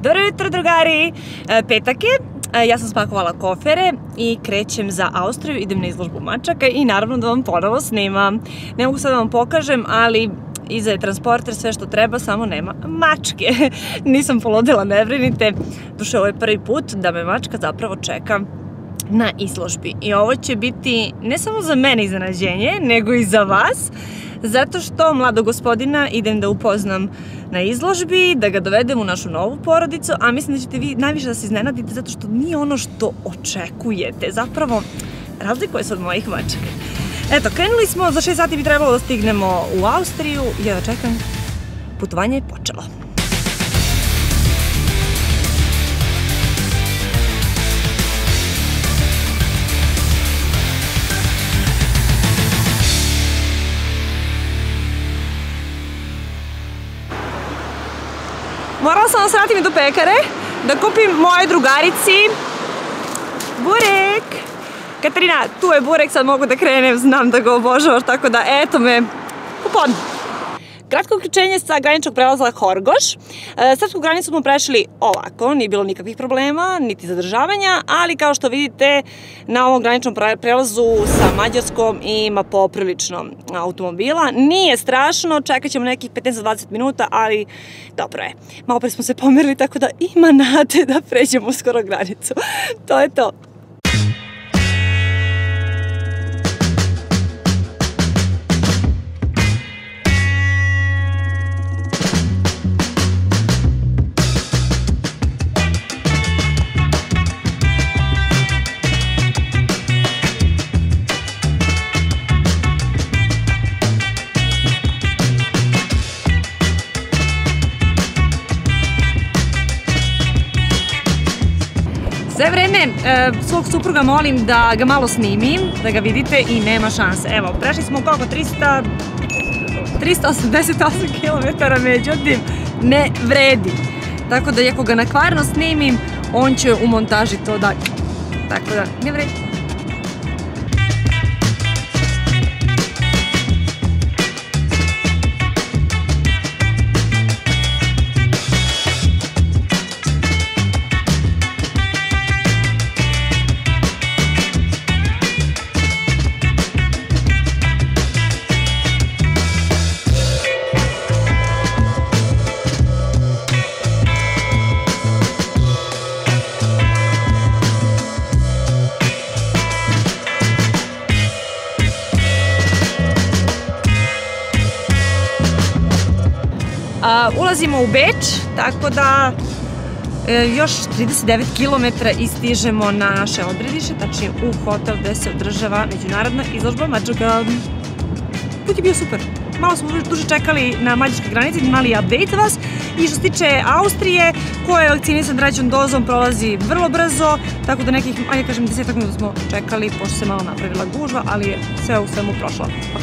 Dobro jutro, drugari! Petak je, ja sam spakovala kofere i krećem za Austriju, idem na izložbu mačaka i naravno da vam ponovo snimam. Ne mogu sad da vam pokažem, ali iza je transporter, sve što treba, samo nema mačke. Nisam poludela, ne brinite. Duše, ovo je prvi put da me mačka zapravo čeka na izložbi. I ovo će biti ne samo za mene iznenađenje, nego i za vas, zato što mladog gospodina idem da upoznam na izložbi, da ga dovedem u našu novu porodicu, a mislim da ćete vi najviše da se iznenadite zato što nije ono što očekujete. Zapravo, razlikuje se od mojih mačaka. Eto, krenuli smo, za 6 sati bi trebalo da stignemo u Austriju. Ja da čekam, putovanje je počelo. Morala sam da se vratim do pekare, da kupim moje drugarici burek. Katarina, tu je burek, sad mogu da krenem, znam da ga obožavaš, tako da eto me popodne. Kratko uključenje sa graničnog prelaza Horgoš. Srpsku granicu smo prešli ovako, nije bilo nikakvih problema, niti zadržavanja, ali kao što vidite na ovom graničnom prelazu sa Mađarskom ima poprilično automobila. Nije strašno, čekat ćemo nekih 15-20 minuta, ali dobro je. Malo pre smo se pomerili, tako da ima nade da pređemo skoro granicu. To je to. Sve vreme svog supruga molim da ga malo snimim, da ga vidite i nema šanse. Evo, prešli smo koliko? 388 km, međutim, ne vredi. Tako da, ako ga nakvarno snimim, on će u montaži to da... Tako da, ne vredi. Ulazimo u Beč, tako da još 39 km i stižemo na naše odredište, tačnije u hotel gde se održava međunarodna izložba mačaka. Put je bio super. Malo smo duže čekali na mađarskoj granici, mali update za vas. I što se tiče Austrije, koja je vakcinisan trećom dozom, prolazi vrlo brzo, tako da nekih, ajde kažem, 10 minuta smo čekali, pošto se malo napravila gužva, ali je sve u svemu prošlo. Ok.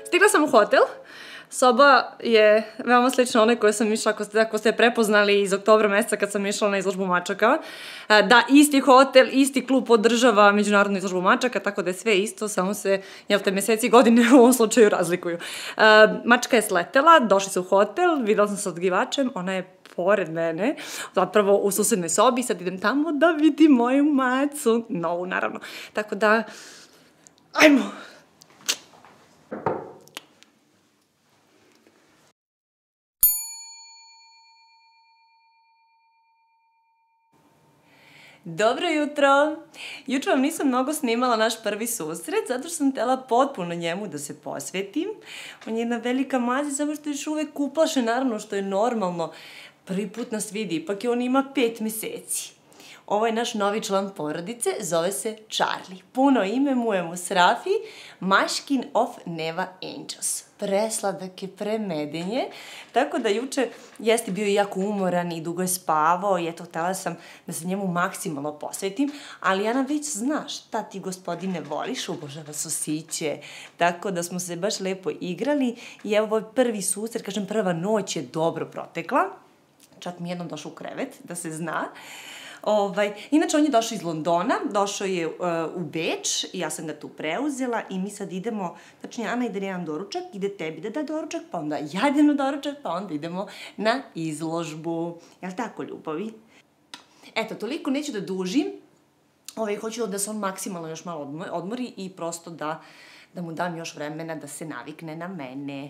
Stigla sam u hotel. Soba je veoma slična onoj koju sam išla, ako ste prepoznali iz oktobra meseca kad sam išla na izložbu mačaka. Da, isti hotel, isti klub održava međunarodnu izložbu mačaka, tako da je sve isto, samo se, jel te, meseci i godine u ovom slučaju razlikuju. Mačka je sletela, došli su u hotel, videla sam sa odgivačem, ona je pored mene, zapravo u susednoj sobi, sad idem tamo da vidim moju macu, novu naravno. Tako da, ajmo! Dobro jutro! Juče vam nisam mnogo snimala naš prvi susret, zato što sam htjela potpuno njemu da se posvetim. On je jedna velika mazica, samo što je još uvek uplašen, naravno što je normalno. Prvi put nas vidi, ipak je on ima 5 meseci. Ovo je naš novi član porodice, zove se Charlie. Puno ime mu je Musrafi, Munchkin of Neva Angels. Presladak je, premedenje. Tako da juče jeste bio jako umoran i dugo je spavao i eto, htela sam da se njemu maksimalno posvetim, ali Ana već zna šta ti gospodine voliš, obožava sosiće, tako da smo se baš lepo igrali i evo ovaj prvi susret, kažem prva noć je dobro protekla, čak mi jednom došao u krevet, da se zna. Inače, on je došao iz Londona, došao je u Beč i ja sam ga tu preuzela i mi sad idemo, znači Ana ide na jedan doručak, ide tebi da da doručak, pa onda ja idem na doručak, pa onda idemo na izložbu. Jel' tako, ljubavi? Eto, toliko, neću da dužim, hoću da se on maksimalno još malo odmori i prosto da mu dam još vremena da se navikne na mene.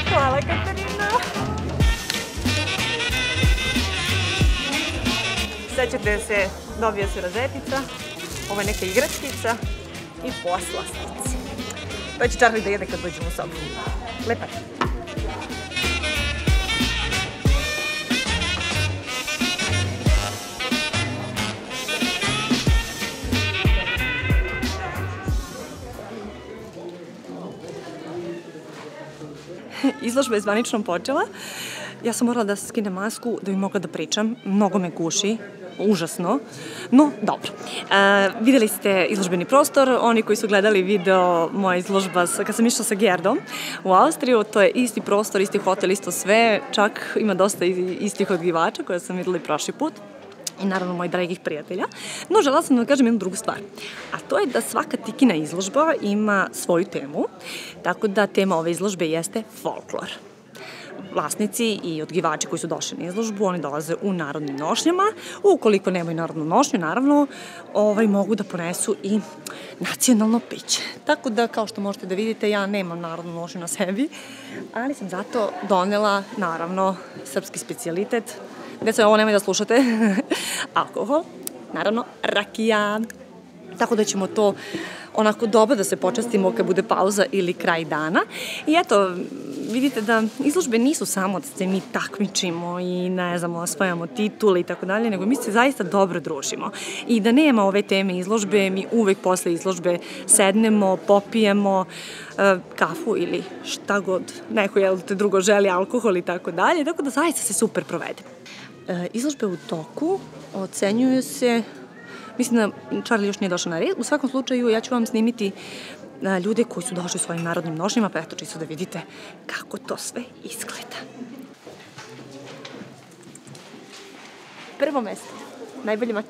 Hvala, Katarina. Sećate se, dobija se rozetica, ovo je neka igračkica i poslastice. To će Charlie da jede kad dođemo u sobu. Lepa je. Izložba je zvanično počela. Ja sam morala da skinem masku da bi mogla da pričam. Mnogo me guši. Užasno. No, dobro. Videli ste izložbeni prostor. Oni koji su gledali video moja izložba kad sam išla sa Gerdom u Austriju, to je isti prostor, isti hotel, isto sve. Čak ima dosta istih odgivača koje sam videla i prošli put. I naravno mojih dragih prijatelja. No, žela sam da kažem jednu drugu stvar. A to je da svaka Tikina izložba ima svoju temu. Tako da tema ove izložbe jeste folklor. Vlasnici i odgivači koji su došli na izložbu, oni dolaze u narodnim nošnjama. Ukoliko nemaju narodnu nošnju, naravno, mogu da ponesu i nacionalno piće. Tako da, kao što možete da vidite, ja nemam narodnu nošnju na sebi, ali sam zato donela, naravno, srpski specijalitet. Deco, ovo nemoj da slušate. Alkohol, naravno, rakija. Tako da ćemo to onako dobro da se počastimo kad bude pauza ili kraj dana. I eto, vidite da izložbe nisu samo da se mi takmičimo i ne znam, osvajamo titule i tako dalje, nego mi se zaista dobro družimo. I da nema ove teme izložbe, mi uvek posle izložbe sednemo, popijemo kafu ili šta god neko drugo želi, alkohol i tako dalje, tako da zaista se super provede. Izložbe u toku ocenjuju se. Mislim da Charlie još nije došao na red. U svakom slučaju, ja ću vam snimiti ljude koji su došli svojim narodnim nošnjama, pa eto čisto da vidite kako to sve izgleda. Prvo mesto. Najbolji mač.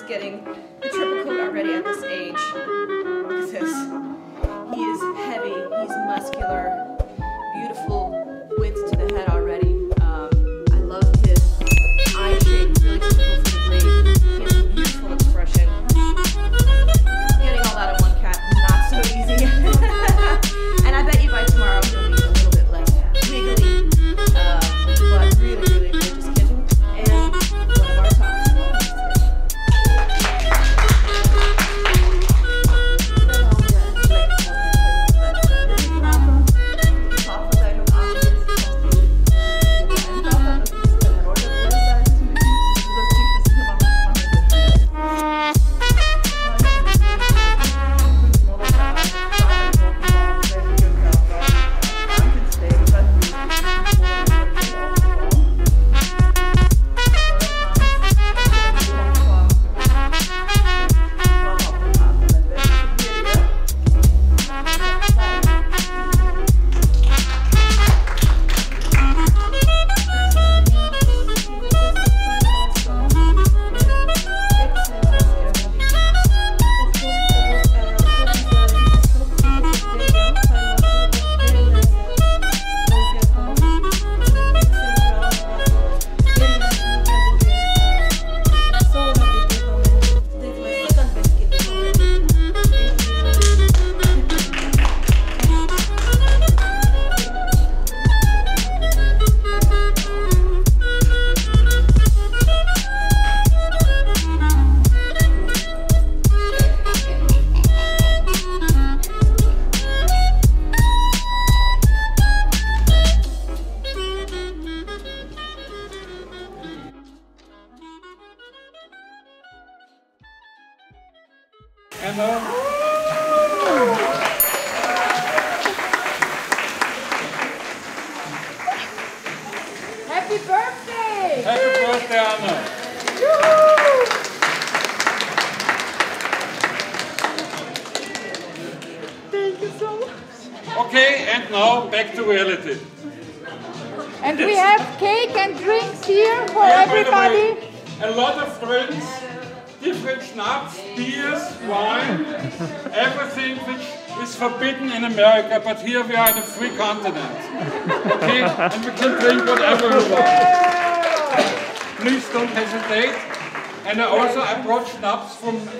Getting the triple coat already at this age. Look at this. He is heavy, he's muscular, beautiful width to the head already. I love his eye shape, really typical for the blade. He has And Happy birthday! happy birthday, Anna! Thank you so much. Okay, and now back to reality. And we have cake and drinks here for Yeah, by the everybody. way, a lot of drinks, different schnapps, beers, wine, everything which is forbidden in America, but here we are in a free continent. Okay, and we can drink whatever we want. Please don't hesitate. And I brought schnapps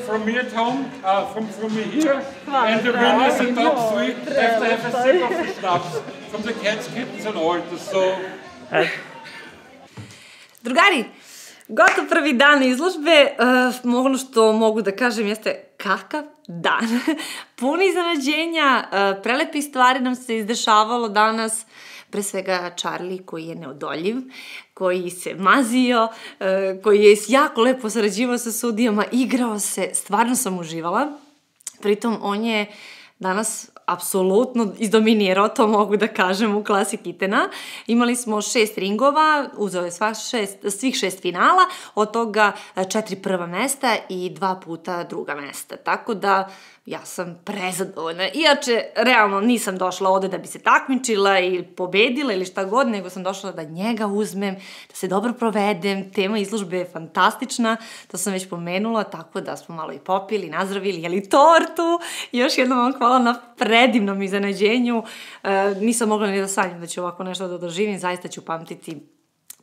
from me at home, from me here. And the winners in top 3 have to have a sip of the schnapps from the cats, kittens and alters. So. Drugari, gotov prvi dan izložbe. Ono što mogu da kažem jeste kakav dan. Puno iznenađenja, prelepih stvari nam se izdešavalo danas. Pre svega Charlie koji je neodoljiv, koji se mazio, koji je jako lepo sarađivao sa sudijama, igrao se, stvarno sam uživala. Pritom on je danas apsolutno izdominirao, to mogu da kažem, u klasi kitena. Imali smo 6 ringova, uzeo je svih 6 finala, od toga 4 prva mesta i 2 puta druga mesta. Tako da ja sam prezadovoljna. Inače, realno nisam došla ovde da bi se takmičila ili pobedila ili šta god, nego sam došla da njega uzmem, da se dobro provedem. Tema izložbe je fantastična, to sam već pomenula, tako da smo malo i popili, nazdravili, jeli tortu. Još jednom vam hvala na predivnom iznenađenju. Nisam mogla ni da sanjam da ću ovako nešto da doživim, zaista ću pamtiti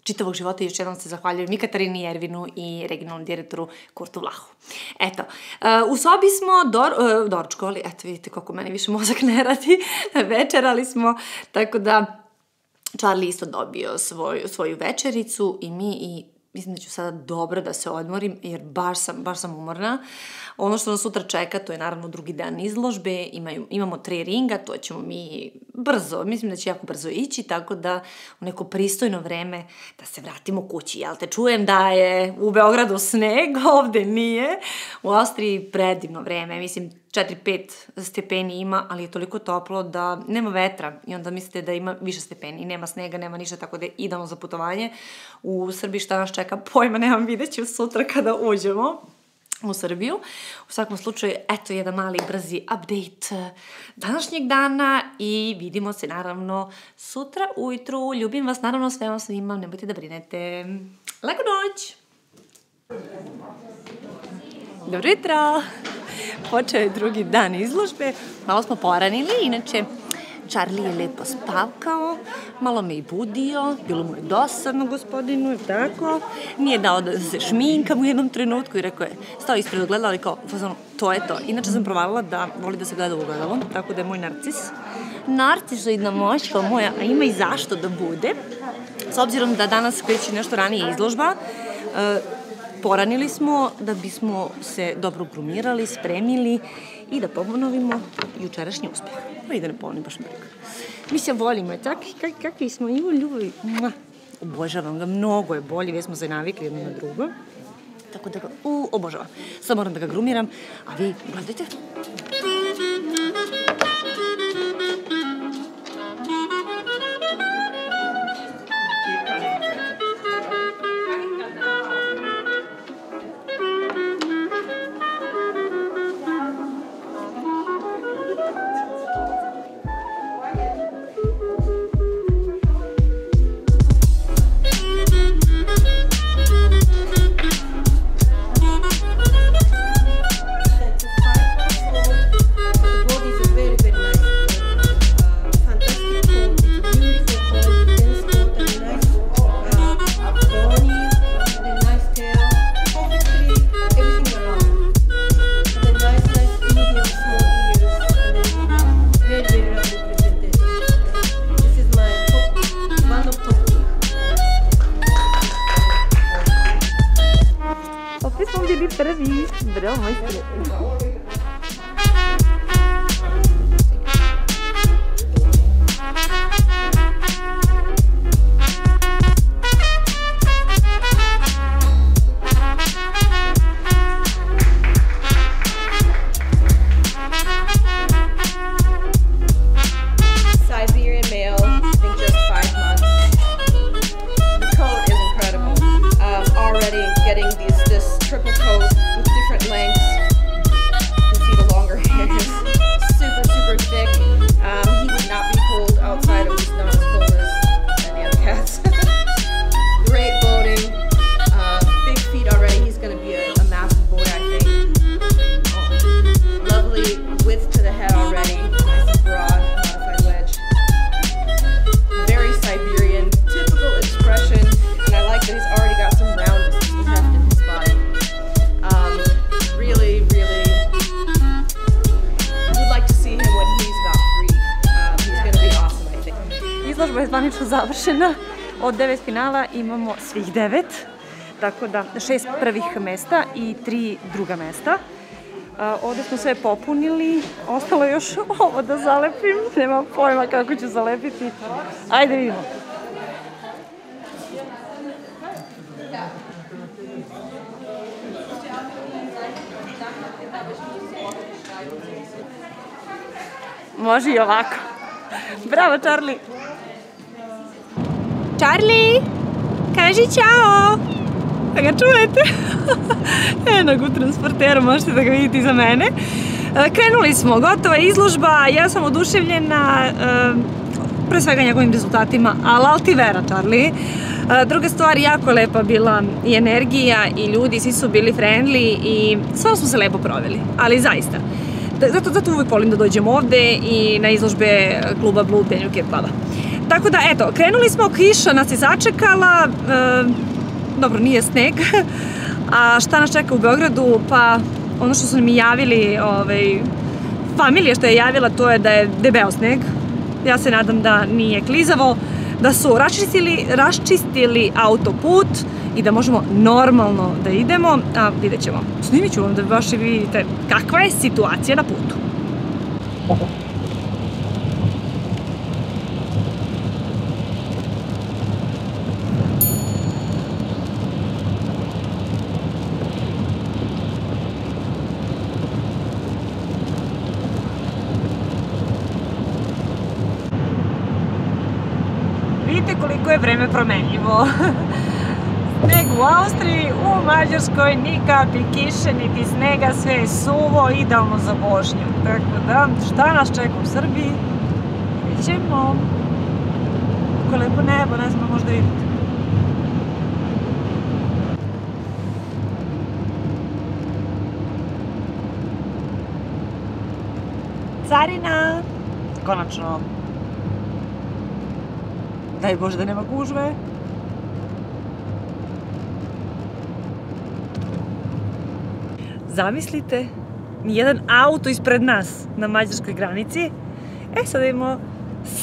čitavog života i još jednom se zahvaljujem i Katarini Jervinu i regionalnom direktoru Kurtu Vlahu. Eto, u sobi smo doručkovali, eto vidite koliko meni više mozak ne radi, večerali smo, tako da Charlie isto dobio svoju večericu i mislim da ću sada dobro da se odmorim, jer baš sam umorna. Ono što nas sutra čeka, to je naravno drugi dan izložbe, imamo 3 ringa, to ćemo mi brzo, mislim da će jako brzo ići, tako da u neko pristojno vreme da se vratimo kući, jel te? Čujem da je u Beogradu sneg, ovde nije, u Austriji predivno vreme, mislim 4-5 stepeni ima, ali je toliko toplo da nema vetra i onda mislite da ima više stepeni, nema snega, nema ništa, tako da je idealno za putovanje. U Srbiji šta nas čeka, pojma nemam, vidjet ću sutra kada uđemo u Srbiju. U svakom slučaju, eto jedan mali brzi update današnjeg dana i vidimo se naravno sutra ujutru. Ljubim vas, naravno sve vam svima, nemojte da brinete. Laku noć! Dobro jutro! Počeo je drugi dan izložbe, malo smo poranili, inače Charlie je lepo spavkao, malo me i budio, bilo mu je dosadno gospodinu, tako, nije dao da se šminkam u jednom trenutku i rekao je, stao ispred ogledala i kao, to je to. Inače sam provalila da voli da se gleda u ogledalo, tako da je moj narcisoidna moćka moja, a ima i zašto da bude, s obzirom da danas kreće nešto ranije izložba, poranili smo da bismo se dobro grumirali, spremili i da ponovimo jučerašnji uspeh. Pa i da ne ponovim, baš me briga. Mi se volimo, kakvi smo i u ljubavi. Obožavam ga, mnogo je bolji, već smo se navikli jedno na drugo. Tako da ga obožavam. Sad moram da ga grumiram, a vi gledajte. Bravo, majstre. završena. Od 9 finala imamo svih 9. Tako da 6 prvih mesta i 3 druga mesta. Ovdje smo sve popunili. Ostalo je još ovo da zalepim. Nemam pojma kako ću zalepiti. Ajde vidimo. Može i ovako. Bravo, Charlie! Charlie! Kaži čao! Da ga čujete? Enog u transporteru, možete da ga vidite iza mene. Krenuli smo, gotova izložba, ja sam oduševljena pre svega njegovim rezultatima, ali ti vera, Charlie. Druga stvar, jako je lepa bila i energija i ljudi, svi su bili friendly i stvarno smo se lepo proveli, ali zaista. Zato uvijek volim da dođem ovde i na izložbe kluba Blue Penny Cat Cluba. Tako da, eto, krenuli smo, kiša nas je začekala, dobro, nije sneg, a šta nas čeka u Beogradu, pa ono što su mi javili, familija što je javila, to je da je debeo sneg. Ja se nadam da nije klizavo, da su raščistili autoput i da možemo normalno da idemo, a vidjet ćemo. Snimit ću vam da baš i vidite kakva je situacija na putu. Vidite koliko je vreme promenljivo. Sneg u Austriji, u Mađarskoj ni kapi kiše, niti snega, sve je suvo, idealno za vožnju. Tako da, šta nas čeka u Srbiji? Vidjet ćemo. Kako je lepo nebo, ne znam, možda vidite. Carina! Konačno. Daj Bože da nema gužve. Zamislite, nijedan auto ispred nas na mađarskoj granici. Sad vidimo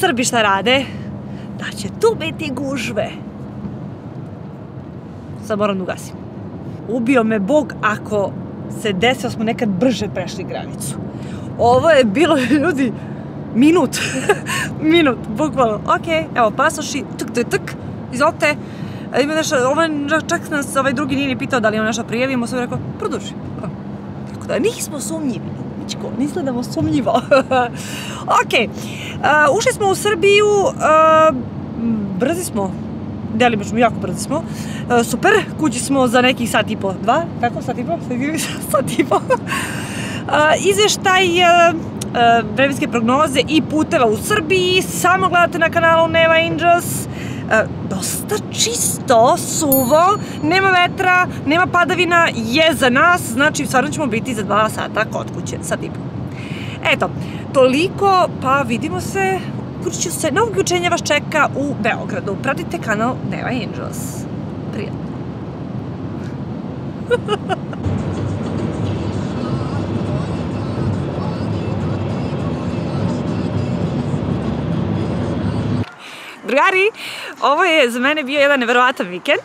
Srbi šta rade. Da će tu biti gužve. Sad moram da ugasim. Ubio me Bog ako se desilo smo nekad brže prešli granicu. Ovo je bilo, ljudi, minut. Minut, bukvalno. Ok, evo pasoši, tuk, izvolite. Ima nešto, čak nas ovaj drugi nije ni pitao da li imamo nešto prijavimo, sam rekao, produži. Tako da nismo sumnjivi, ničko, ne izgledamo sumnjivo. Ok, ušli smo u Srbiju, brzi smo, delimično, jako brzi smo. Super, kući smo za nekih sat i po, 2, kako, sat i po? Sat i po. Izveštaj vremenske prognoze i puteva u Srbiji, samo gledate na kanalu Neva Angels. Dosta čisto, suvo, nema vetra, nema padavina, je za nas, znači stvarno ćemo biti za 2 sata kod kuće, sat i po. Eto, toliko, pa vidimo se, uključit ću se, novo uključenje vas čeka u Beogradu. Pratite kanal Neva Angels. Prijatno. Drugari, ovo je za mene bio jedan neverovatan vikend,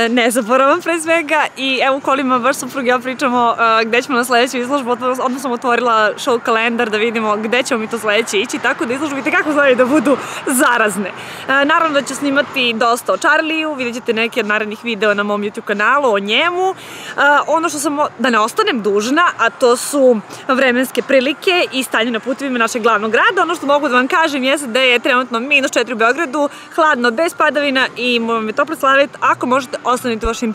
nezaboravan pre svega i evo u kolima baš suprug ja pričamo gde ćemo na sledeću izložbu, odmah sam otvorila show kalendar da vidimo gde ćemo mi to sledeće ići, tako da izložbe itekako znaju da budu zarazne. Naravno da ću snimati dosta o Charliju, vidjet ćete neke od narednih videa na mom YouTube kanalu o njemu. Ono što sam, da ne ostanem dužna, a to su vremenske prilike i stanje na putevima našeg glavnog grada. Ono što mogu da vam kažem jeste da je trenutno -4 u Beogradu, hladno, bez padavina i moram je topli savjet, ako možete, ostanite u vašim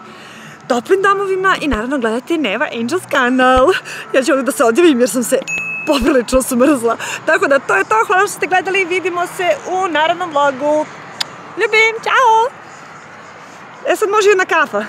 toplim domovima i naravno gledajte Neva Angels kanal. Ja ću ovdje da se odjavim jer sam se poprilično smrzla. Tako da to je to, hvala što ste gledali, vidimo se u narednom vlogu. Ljubim, čao! Sad može jedna kafa.